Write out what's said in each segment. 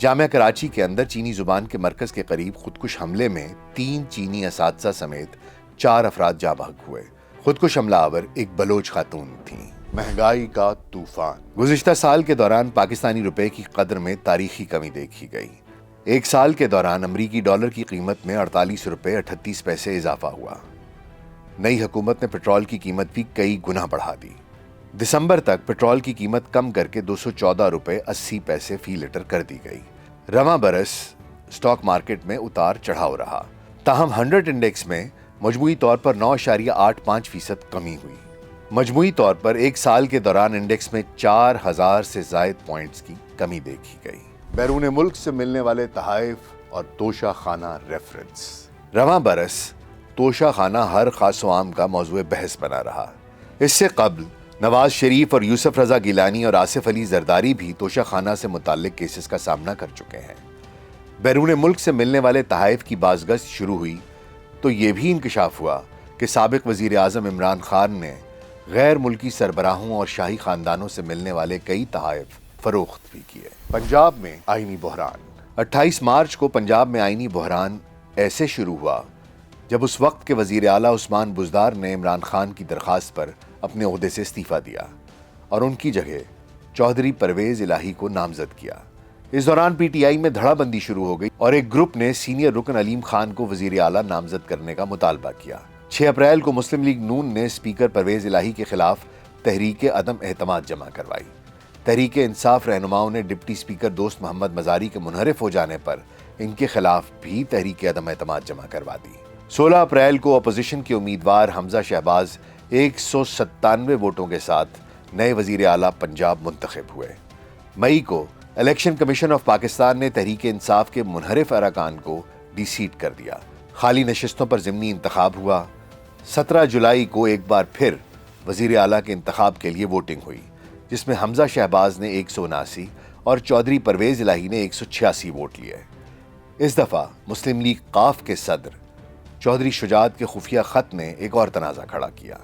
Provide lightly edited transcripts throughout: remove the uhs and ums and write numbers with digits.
جامعہ کراچی کے اندر چینی زبان کے مرکز کے قریب خودکش حملے میں 3 چینی اساتذہ سمیت 4 افراد جاں بحق ہوئے۔ خودکش حملہ آور ایک بلوچ خاتون تھیں۔ مہنگائی کا طوفان۔ گزشتہ سال کے دوران پاکستانی روپے کی قدر میں تاریخی کمی دیکھی گئی۔ ایک سال کے دوران امریکی ڈالر کی قیمت میں 48 روپے 38 پیسے اضافہ ہوا۔ نئی حکومت نے پٹرول کی قیمت بھی کئی گنا بڑھا دی۔ دسمبر تک پٹرول کی قیمت کم کر کے 214 روپے 80 پیسے فی لیٹر کر دی گئی۔ رواں برس سٹاک مارکیٹ میں اتار چڑھاؤ رہا، تاہم 100 انڈیکس میں مجموعی طور پر 9.85% کمی ہوئی۔ مجموعی طور پر ایک سال کے دوران انڈیکس میں 4000 سے زائد پوائنٹس کی کمی دیکھی گئی۔ بیرون ملک سے ملنے والے تحائف اور توشہ خانہ ریفرنس۔ رواں برس توشہ خانہ ہر خاص و عام کا موضوع بحث بنا رہا۔ اس سے قبل نواز شریف اور یوسف رضا گیلانی اور آصف علی زرداری بھی توشہ خانہ سے متعلق کیسز کا سامنا کر چکے ہیں۔ بیرون ملک سے ملنے والے تحائف کی بازگشت شروع ہوئی تو یہ بھی انکشاف ہوا کہ سابق وزیر اعظم عمران خان نے غیر ملکی سربراہوں اور شاہی خاندانوں سے ملنے والے کئی تحائف فروخت بھی کیے۔ پنجاب میں آئینی بحران۔ 28 مارچ کو پنجاب میں آئینی بحران ایسے شروع ہوا جب اس وقت کے وزیر اعلیٰ عثمان بزدار نے عمران خان کی درخواست پر اپنے عہدے سے استعفیٰ دیا اور ان کی جگہ چودھری پرویز الہی کو نامزد کیا۔ اس دوران پی ٹی آئی میں دھڑا بندی شروع ہو گئی اور ایک گروپ نے سینئر رکن علیم خان کو وزیر اعلیٰ نامزد کرنے کا مطالبہ کیا۔ 6 اپریل کو مسلم لیگ نون نے اسپیکر پرویز الہی کے خلاف تحریک عدم اعتماد جمع کروائی۔ تحریک انصاف رہنماؤں نے ڈپٹی اسپیکر دوست محمد مزاری کے منحرف ہو جانے پر ان کے خلاف بھی تحریک عدم اعتماد جمع کروا دی۔ 16 اپریل کو اپوزیشن کے امیدوار حمزہ شہباز 197 ووٹوں کے ساتھ نئے وزیر اعلیٰ پنجاب منتخب ہوئے۔ مئی کو الیکشن کمیشن آف پاکستان نے تحریک انصاف کے منحرف ارکان کو ڈی سیٹ کر دیا۔ خالی نشستوں پر ضمنی انتخاب ہوا۔ 17 جولائی کو ایک بار پھر وزیر اعلیٰ کے انتخاب کے لیے ووٹنگ ہوئی، جس میں حمزہ شہباز نے 179 اور چودھری پرویز الہی نے 186 ووٹ لیے۔ اس دفعہ مسلم لیگ قاف کے صدر چودھری شجاعت کے خفیہ خط نے ایک اور تنازع کھڑا کیا۔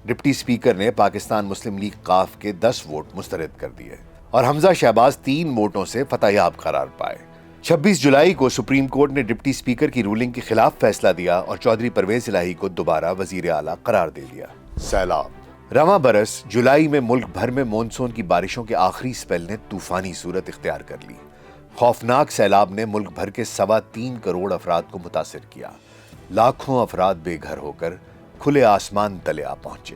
ڈپٹی اسپیکر نے پاکستان مسلم لیگ قاف کے 10 ووٹ مسترد کر دیے اور حمزہ شہباز 3 ووٹوں سے فتح یاب قرار پائے۔ 26 جولائی کو سپریم کورٹ نے ڈپٹی اسپیکر کی رولنگ کے خلاف فیصلہ دیا اور چودھری پرویز الہی کو دوبارہ وزیر اعلیٰ قرار دے دیا۔ سیلاب۔ رواں برس جولائی میں ملک بھر میں مونسون کی بارشوں کے آخری سپیل نے طوفانی صورت اختیار کر لی۔ خوفناک سیلاب نے ملک بھر کے 3.25 کروڑ افراد کو متاثر کیا۔ لاکھوں افراد بے گھر ہو کر کھلے آسمان تلے آ پہنچے۔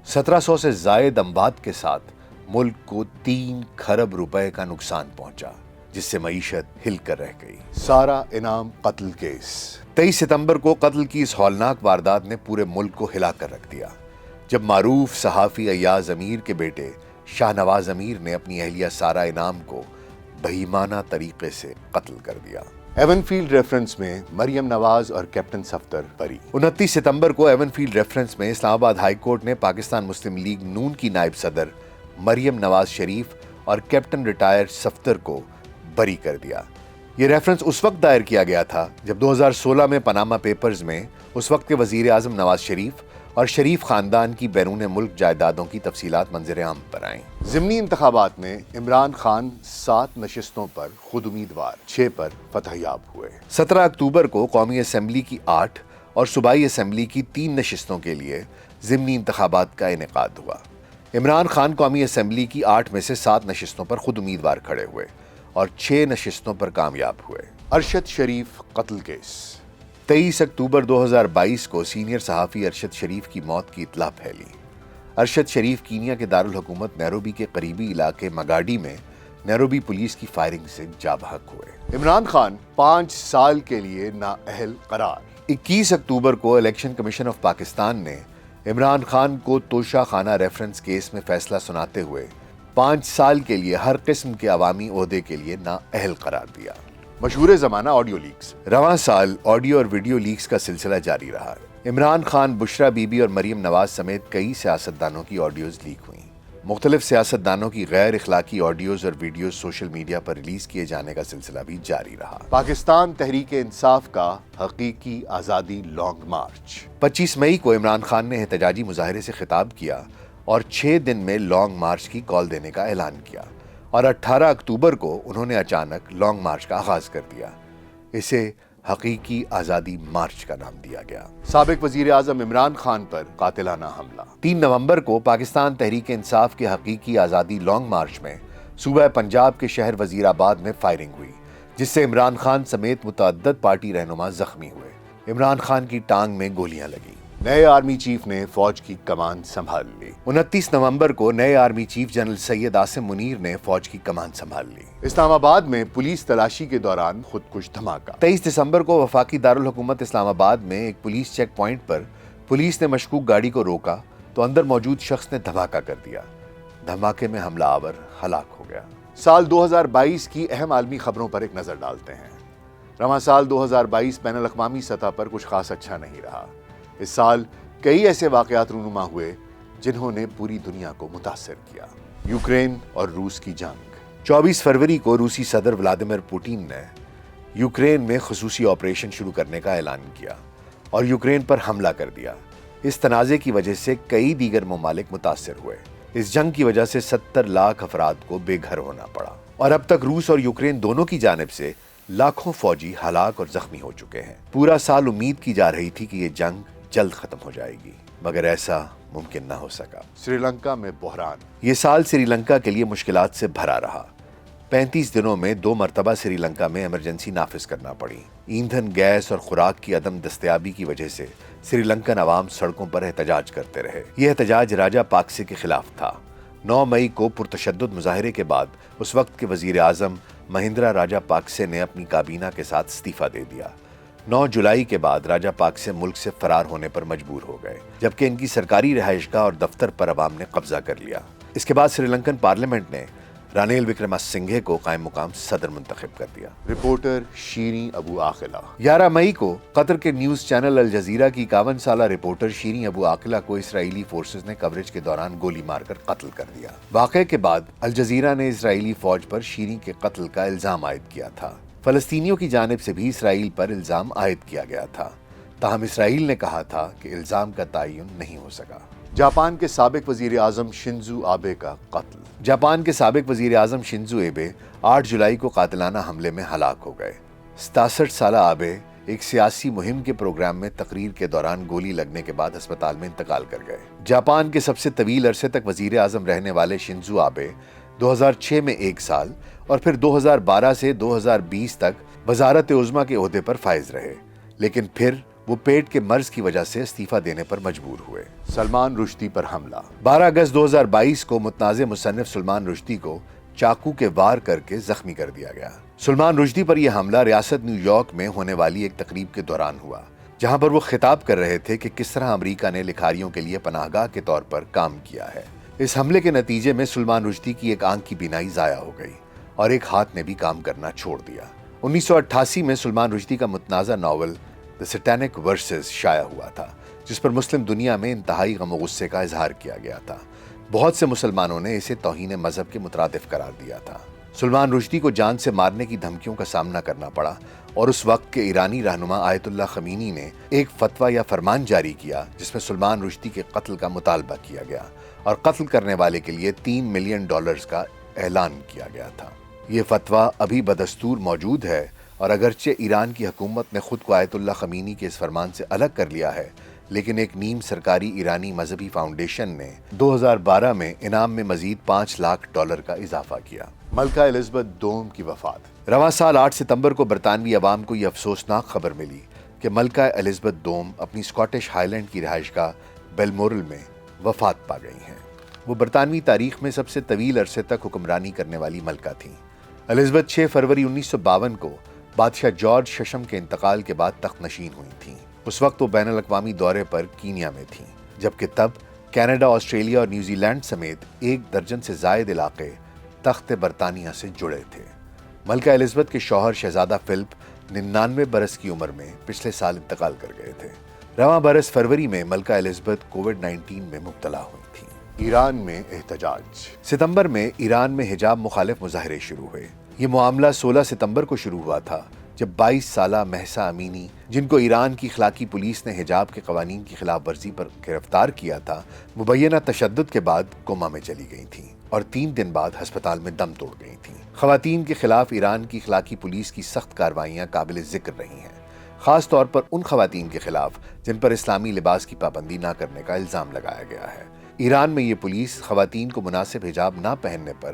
1700 سے زائد اموات کے ساتھ ملک کو 3 کھرب روپے کا نقصان پہنچا، جس سے معیشت ہل کر رہ گئی۔ سارا انعام قتل کیس۔ 23 ستمبر کو قتل کی اس ہولناک واردات نے پورے ملک کو ہلا کر رکھ دیا، جب معروف صحافی ایاز امیر کے بیٹے شاہ نواز امیر نے اپنی اہلیہ سارا انعام کو بہیمانہ طریقے سے قتل کر دیا۔ ایون فیلڈ ریفرنس میں مریم نواز اور کیپٹن صفدر بری۔ 29 ستمبر کو ایون فیلڈ ریفرنس میں اسلام آباد ہائی کورٹ نے پاکستان مسلم لیگ نون کی نائب صدر مریم نواز شریف اور کیپٹن ریٹائر صفدر کو بری کر دیا۔ یہ ریفرنس اس وقت دائر کیا گیا تھا جب 2016 میں پاناما پیپرز میں اس وقت کے وزیر اعظم نواز شریف اور شریف خاندان کی بیرون ملک جائیدادوں کی تفصیلات منظر عام پر آئیں۔ ضمنی انتخابات میں عمران خان 7 نشستوں پر خود امیدوار، 6 پر فتح یاب ہوئے۔ 17 اکتوبر کو قومی اسمبلی کی 8 اور صوبائی اسمبلی کی 3 نشستوں کے لیے ضمنی انتخابات کا انعقاد ہوا۔ عمران خان قومی اسمبلی کی 8 میں سے 7 نشستوں پر خود امیدوار کھڑے ہوئے اور 6 نشستوں پر کامیاب ہوئے۔ ارشد شریف قتل کیس۔ 23 اکتوبر 2022 کو سینئر صحافی ارشد شریف کی موت کی اطلاع پھیلی۔ ارشد شریف کینیا کے دارالحکومت نیروبی کے قریبی علاقے مگاڈی میں نیروبی پولیس کی فائرنگ سے جاں بحق ہوئے۔ عمران خان 5 سال کے لیے نااہل قرار۔ 21 اکتوبر کو الیکشن کمیشن آف پاکستان نے عمران خان کو توشہ خانہ ریفرنس کیس میں فیصلہ سناتے ہوئے 5 سال کے لیے ہر قسم کے عوامی عہدے کے لیے نااہل قرار دیا۔ مشہور زمانہ آڈیو لیکس۔ رواں سال آڈیو اور ویڈیو لیکس کا سلسلہ جاری رہا۔ عمران خان، بشرا بی بی اور مریم نواز سمیت کئی سیاستدانوں کی آڈیوز لیک ہوئیں۔ مختلف سیاستدانوں کی غیر اخلاقی آڈیوز اور ویڈیوز سوشل میڈیا پر ریلیز کیے جانے کا سلسلہ بھی جاری رہا۔ پاکستان تحریک انصاف کا حقیقی آزادی لانگ مارچ۔ 25 مئی کو عمران خان نے احتجاجی مظاہرے سے خطاب کیا اور 6 دن میں لانگ مارچ کی کال دینے کا اعلان کیا اور 18 اکتوبر کو انہوں نے اچانک لانگ مارچ کا آغاز کر دیا۔ اسے حقیقی آزادی مارچ کا نام دیا گیا۔ سابق وزیر اعظم عمران خان پر قاتلانہ حملہ۔ 3 نومبر کو پاکستان تحریک انصاف کے حقیقی آزادی لانگ مارچ میں صوبہ پنجاب کے شہر وزیر آباد میں فائرنگ ہوئی، جس سے عمران خان سمیت متعدد پارٹی رہنما زخمی ہوئے۔ عمران خان کی ٹانگ میں گولیاں لگیں۔ نئے آرمی چیف نے فوج کی کمان سنبھال لی۔ 29 نومبر کو نئے army chief general Syed Asim Munir نے فوج کی کمان سنبھال لی۔ اسلام آباد میں پولیس تلاشی کے دوران خودکش دھماکہ۔ 23 دسمبر کو وفاقی دارالحکومت اسلام آباد میں ایک پولیس چیک پوائنٹ پر پولیس نے مشکوک گاڑی کو روکا تو اندر موجود شخص نے دھماکہ کر دیا۔ دھماکے میں حملہ آور ہلاک ہو گیا۔ سال 2022 کی اہم عالمی خبروں پر ایک نظر ڈالتے ہیں۔ رواں سال 2022 بین الاقوامی سطح پر کچھ خاص اچھا نہیں رہا۔ اس سال کئی ایسے واقعات رونما ہوئے جنہوں نے پوری دنیا کو متاثر کیا۔ یوکرین اور روس کی جنگ۔ 24 فروری کو روسی صدر ولادیمیر پوٹین نے یوکرین میں خصوصی آپریشن شروع کرنے کا اعلان کیا اور یوکرین پر حملہ کر دیا۔ اس تنازع کی وجہ سے کئی دیگر ممالک متاثر ہوئے۔ اس جنگ کی وجہ سے 70 لاکھ افراد کو بے گھر ہونا پڑا اور اب تک روس اور یوکرین دونوں کی جانب سے لاکھوں فوجی ہلاک اور زخمی ہو چکے ہیں۔ پورا سال امید کی جا رہی تھی کہ یہ جنگ جلد ختم ہو جائے گی، مگر ایسا ممکن نہ ہو سکا۔ سری لنکا میں بحران۔ یہ سال سری لنکا کے لیے مشکلات سے بھرا رہا۔ 35 دنوں میں 2 مرتبہ سری لنکا میں ایمرجنسی نافذ کرنا پڑی۔ ایندھن، گیس اور خوراک کی عدم دستیابی کی وجہ سے سری لنکن عوام سڑکوں پر احتجاج کرتے رہے۔ یہ احتجاج راجا پاکسے کے خلاف تھا۔ 9 مئی کو پرتشدد مظاہرے کے بعد اس وقت کے وزیر اعظم مہندرا راجا پاکسے نے اپنی کابینہ کے ساتھ استعفیٰ دے دیا۔ 9 جولائی کے بعد راجا پاکسے ملک سے فرار ہونے پر مجبور ہو گئے، جبکہ ان کی سرکاری رہائشگاہ اور دفتر پر عوام نے قبضہ کر لیا۔ اس کے بعد سری لنکن پارلیمنٹ نے رانیل وکرمسنگھے کو قائم مقام صدر منتخب کر دیا۔ رپورٹر شیریں ابو عاقلہ۔ 11 مئی کو قطر کے نیوز چینل الجزیرہ کی 51 سالہ رپورٹر شیریں ابو عاقلہ کو اسرائیلی فورسز نے کوریج کے دوران گولی مار کر قتل کر دیا۔ واقعے کے بعد الجزیرہ نے اسرائیلی فوج پر شیریں کے قتل کا الزام عائد کیا تھا۔ فلسطینیوں کی جانب سے بھی اسرائیل پر الزام عائد کیا گیا تھا، تاہم اسرائیل نے کہا تھا کہ الزام کا تعین نہیں ہو سکا۔ جاپان کے سابق وزیر اعظم شنزو آبے کا قتل۔ جاپان کے سابق وزیر اعظم شنزو آبے 8 جولائی کو قاتلانہ حملے میں ہلاک ہو گئے۔ 67 سالہ آبے ایک سیاسی مہم کے پروگرام میں تقریر کے دوران گولی لگنے کے بعد ہسپتال میں انتقال کر گئے۔ جاپان کے سب سے طویل عرصے تک وزیر اعظم رہنے والے شنزو آبے 2006 میں 1 سال اور پھر 2012 سے 2020 تک وزارت عظمیٰ کے عہدے پر فائز رہے، لیکن پھر وہ پیٹ کے مرض کی وجہ سے استعفیٰ دینے پر مجبور ہوئے۔ سلمان رشدی پر حملہ۔ 12 اگست 2022 کو متنازع مصنف سلمان رشدی کو چاقو کے وار کر کے زخمی کر دیا گیا۔ سلمان رشدی پر یہ حملہ ریاست نیو یارک میں ہونے والی ایک تقریب کے دوران ہوا، جہاں پر وہ خطاب کر رہے تھے کہ کس طرح امریکہ نے لکھاریوں کے لیے پناہ گاہ کے طور پر کام کیا ہے۔ اس حملے کے نتیجے میں سلمان رشدی کی ایک آنکھ کی بینائی ضائع ہو گئی اور ایک ہاتھ نے بھی کام کرنا چھوڑ دیا۔ 1988 میں سلمان رشدی کا متنازع ناول دی سیٹینک ورسز شائع ہوا تھا، جس پر مسلم دنیا میں انتہائی غم و غصے کا اظہار کیا گیا تھا۔ بہت سے مسلمانوں نے اسے توہین مذہب کے مترادف قرار دیا تھا۔ سلمان رشدی کو جان سے مارنے کی دھمکیوں کا سامنا کرنا پڑا اور اس وقت کے ایرانی رہنما آیت اللہ خمینی نے ایک فتویٰ یا فرمان جاری کیا جس میں سلمان رشدی کے قتل کا مطالبہ کیا گیا اور قتل کرنے والے کے لیے $3 ملین کا اعلان کیا گیا تھا۔ یہ فتویٰ ابھی بدستور موجود ہے اور اگرچہ ایران کی حکومت نے خود کو آیت اللہ خمینی کے اس فرمان سے الگ کر لیا ہے، لیکن ایک نیم سرکاری ایرانی مذہبی فاؤنڈیشن نے 2012 میں انعام میں مزید $5 لاکھ کا اضافہ کیا۔ ملکہ الزبتھ دوم کی وفات۔ رواں سال 8 ستمبر کو برطانوی عوام کو یہ افسوسناک خبر ملی کہ ملکہ الزبتھ دوم اپنی اسکاٹش ہائی لینڈ کی رہائشگاہ بیلمورل میں وفات پا گئی ہیں۔ وہ برطانوی تاریخ میں سب سے طویل عرصے تک حکمرانی کرنے والی ملکہ تھیں۔ الزبتھ 6 فروری 1952 کو بادشاہ جارج ششم کے انتقال کے بعد تخت نشین ہوئی تھیں۔ اس وقت وہ بین الاقوامی دورے پر کینیا میں تھیں، جبکہ تب کینیڈا، آسٹریلیا اور نیوزی لینڈ سمیت 1 درجن سے زائد علاقے تخت برطانیہ سے جڑے تھے۔ ملکہ الزبتھ کے شوہر شہزادہ فلپ 99 برس کی عمر میں پچھلے سال انتقال کر گئے تھے۔ رواں برس فروری میں ملکہ الزبتھ کووڈ-19 میں مبتلا ہوئی تھیں۔ ایران میں احتجاج۔ ستمبر میں ایران میں حجاب مخالف مظاہرے شروع ہوئے۔ یہ معاملہ 16 ستمبر کو شروع ہوا تھا، جب 22 سالہ مہسا امینی، جن کو ایران کی اخلاقی پولیس نے حجاب کے قوانین کی خلاف ورزی پر گرفتار کیا تھا، مبینہ تشدد کے بعد کوما میں چلی گئی تھیں۔ اور 3 دن بعد ہسپتال میں دم توڑ گئی تھیں۔ خواتین کے خلاف ایران کی اخلاقی پولیس کی سخت کارروائیاں قابل ذکر رہی ہیں، خاص طور پر ان خواتین کے خلاف جن پر اسلامی لباس کی پابندی نہ کرنے کا الزام لگایا گیا ہے۔ ایران میں یہ پولیس خواتین کو مناسب حجاب نہ پہننے پر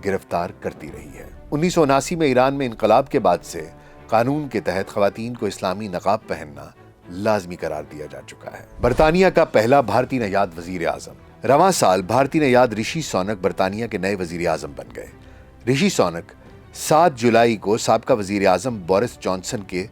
گرفتار کرتی رہی ہے۔ 1979 میں ایران میں انقلاب کے بعد سے قانون کے تحت خواتین کو اسلامی نقاب پہننا لازمی قرار دیا جا چکا ہے۔ برطانیہ کا پہلا بھارتی نژاد وزیر اعظم۔ رواں سال بھارتی نژاد رشی سونک برطانیہ کے نئے وزیر اعظم بن گئے۔ رشی سونک 7 جولائی کو سابقہ وزیر اعظم بورس جانسن کے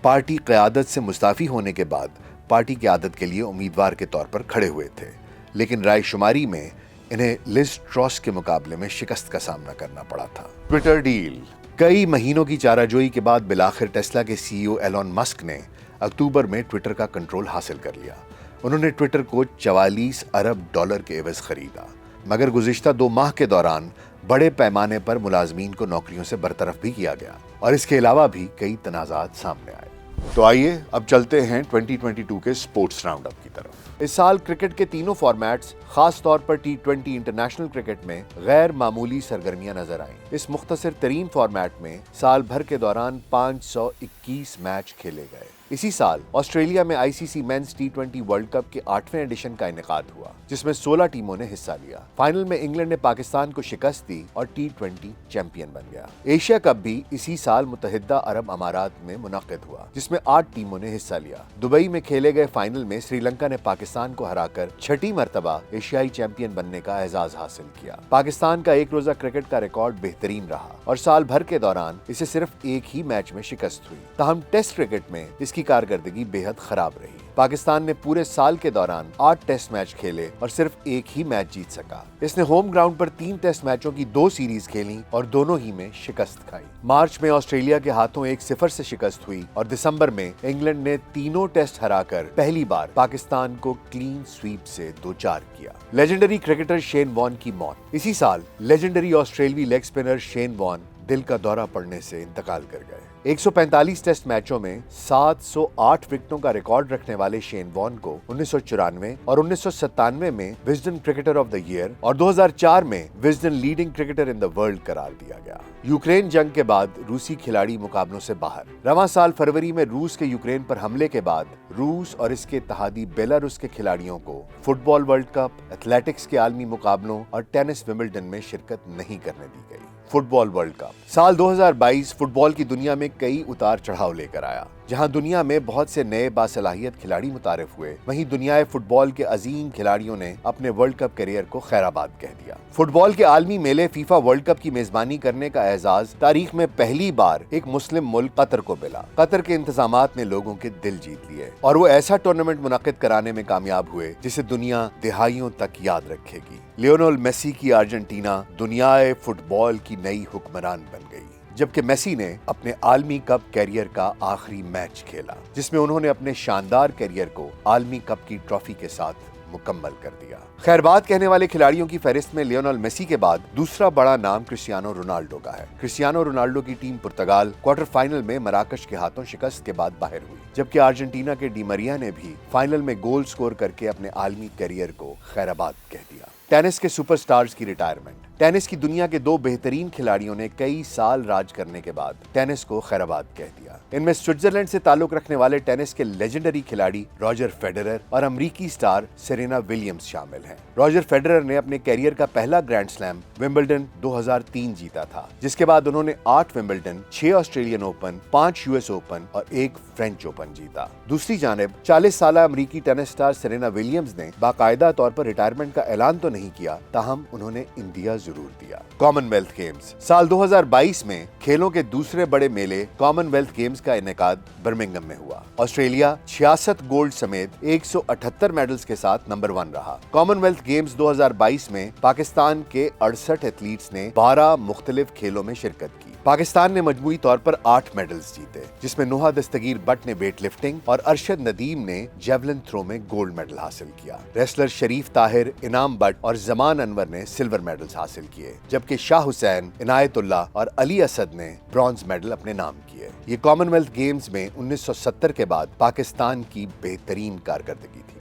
پارٹی قیادت سے مستعفی ہونے کے بعد پارٹی قیادت کے لیے امیدوار کے طور پر کھڑے ہوئے تھے، لیکن رائے شماری میں انہیں لز ٹراس کے مقابلے میں شکست کا سامنا کرنا پڑا تھا۔ Twitter deal. کئی مہینوں کی چارہ جوئی کے بعد بالآخر ٹیسلا کے سی ای او ایلون مسک نے اکتوبر میں ٹویٹر کا کنٹرول حاصل کر لیا۔ انہوں نے ٹویٹر کو $44 ارب کے عوض خریدا، مگر گزشتہ 2 ماہ کے دوران بڑے پیمانے پر ملازمین کو نوکریوں سے برطرف بھی کیا گیا اور اس کے علاوہ بھی کئی تنازعات سامنے آئے۔ تو آئیے اب چلتے ہیں 2022 کے سپورٹس راؤنڈ اپ کی طرف۔ اس سال کرکٹ کے تینوں فارمیٹس، خاص طور پر T20 انٹرنیشنل کرکٹ میں غیر معمولی سرگرمیاں نظر آئیں۔ اس مختصر ترین فارمیٹ میں سال بھر کے دوران 521 میچ کھیلے گئے۔ اسی سال آسٹریلیا میں ICC means T20 world cup کے 8ویں ایڈیشن کا انعقاد ہوا، جس میں 16 ٹیموں نے حصہ لیا۔ فائنل میں انگلینڈ نے پاکستان کو شکست دی اور T20 چیمپئن بن گیا۔ ایشیا کپ بھی اسی سال متحدہ عرب امارات میں منعقد ہوا، جس میں 8 ٹیموں نے حصہ لیا۔ دبئی میں کھیلے گئے فائنل میں سری لنکا نے پاکستان کو ہرا کر 6ٹھی مرتبہ ایشیائی چیمپئن بننے کا اعزاز حاصل کیا۔ پاکستان کا ایک روزہ کرکٹ کا ریکارڈ بہترین رہا اور سال بھر کے دوران اسے صرف ایک ہی میچ میں شکست ہوئی، تاہم ٹیسٹ کرکٹ میں اس کی کارکردگی بے حد خراب رہی۔ پاکستان نے پورے سال کے دوران 8 ٹیسٹ میچ کھیلے اور صرف ایک ہی میچ جیت سکا۔ اس نے ہوم گراؤنڈ پر 3 ٹیسٹ میچوں کی 2 سیریز کھیلی اور دونوں ہی میں شکست کھائی۔ مارچ میں آسٹریلیا کے ہاتھوں 1-0 سے شکست ہوئی اور دسمبر میں انگلینڈ نے تینوں ٹیسٹ ہرا کر پہلی بار پاکستان کو کلین سویپ سے 2-4 کیا۔ لیجنڈری کرکٹر شین وارن کی موت۔ اسی سال لیجنڈری آسٹریلوی لیگ اسپنر شین وارن دل کا دورہ پڑنے سے انتقال کر گئے۔ 145 ٹیسٹ میچوں میں 708 وکٹوں کا ریکارڈ رکھنے والے شین وارن کو 1994 اور 1997 میں Wisden cricketer of the year اور 2004 میں Wisden leading cricketer in the world قرار دیا گیا۔ یوکرین جنگ کے بعد روسی کھلاڑی مقابلوں سے باہر۔ رواں سال فروری میں روس کے یوکرین پر حملے کے بعد روس اور اس کے اتحادی بیلاروس کے کھلاڑیوں کو فٹ بال ورلڈ کپ، ایتھلیٹکس کے عالمی مقابلوں اور ٹینس ومبلڈن میں شرکت نہیں کرنے دی گئی۔ فٹ بال ورلڈ کپ۔ سال 2022 فٹ بال کی دنیا میں کئی اتار چڑھاؤ لے کر آیا۔ جہاں دنیا میں بہت سے نئے باصلاحیت کھلاڑی متعارف ہوئے، وہیں دنیائے فٹ بال کے عظیم کھلاڑیوں نے اپنے ورلڈ کپ کیریئر کو خیر آباد کہہ دیا۔ فٹ بال کے عالمی میلے فیفا ورلڈ کپ کی میزبانی کرنے کا اعزاز تاریخ میں پہلی بار ایک مسلم ملک قطر کو ملا۔ قطر کے انتظامات نے لوگوں کے دل جیت لیے اور وہ ایسا ٹورنامنٹ منعقد کرانے میں کامیاب ہوئے جسے دنیا دہائیوں تک یاد رکھے گی۔ لیونل میسی کی ارجنٹینا دنیائے فٹ بال کی نئی حکمران بن گئی، جبکہ میسی نے اپنے عالمی کپ کیریئر کا آخری میچ کھیلا، جس میں انہوں نے اپنے شاندار کیریئر کو عالمی کپ کی ٹرافی کے ساتھ مکمل کر دیا۔ خیر بات کہنے والے کھلاڑیوں کی فہرست میں لیونل میسی کے بعد دوسرا بڑا نام کرسٹیانو رونالڈو کا ہے۔ کرسٹیانو رونالڈو کی ٹیم پرتگال کوارٹر فائنل میں مراکش کے ہاتھوں شکست کے بعد باہر ہوئی، جبکہ ارجنٹینا کے ڈی مریا نے بھی فائنل میں گول سکور کر کے اپنے عالمی کیریئر کو خیر آباد کہہ دیا۔ ٹینس کے سپر سٹارز کی ریٹائرمنٹ۔ ٹینس کی دنیا کے 2 بہترین کھلاڑیوں نے کئی سال راج کرنے کے بعد ٹینس کو خیر آباد کہہ دیا۔ ان میں سوئٹزرلینڈ سے تعلق رکھنے والے ٹینس کے لیجنڈری کھلاڑی راجر فیڈرر اور امریکی سٹار سرینا ولیمز شامل ہیں۔ راجر فیڈرر نے اپنے کیریئر کا پہلا گرینڈ سلیم ومبلڈن 2003 جیتا تھا، جس کے بعد انہوں نے 8 Wimbledon, 6 Australian open, 5 US open اور 1 فرینچ اوپن جیتا۔ دوسری جانب 40 سالہ امریکی ٹینس سٹار سرینا ولیمز نے باقاعدہ طور پر ریٹائرمنٹ کا اعلان تو نہیں کیا، تاہم انہوں نے انڈیا ضرور دیا۔ Common wealth games. سال 2022 میں کھیلوں کے دوسرے بڑے میلے کامن ویلتھ گیمز کا انعقاد برمنگم میں ہوا۔ آسٹریلیا 66 گولڈ سمیت 178 میڈلز کے ساتھ نمبر 1 رہا۔ کامن ویلتھ گیمز 2022 میں پاکستان کے 68 ایتھلیٹس نے 12 مختلف کھیلوں میں شرکت کی۔ پاکستان نے مجموعی طور پر 8 میڈلز جیتے، جس میں نوحہ دستگیر بٹ نے ویٹ لفٹنگ اور ارشد ندیم نے جیولن تھرو میں گولڈ میڈل حاصل کیا۔ ریسلر شریف طاہر، انعام بٹ اور زمان انور نے سلور میڈلز حاصل کیے، جبکہ شاہ حسین، عنایت اللہ اور علی اسد نے برونز میڈل اپنے نام کیے۔ یہ کامن ویلتھ گیمز میں 1970 کے بعد پاکستان کی بہترین کارکردگی تھی۔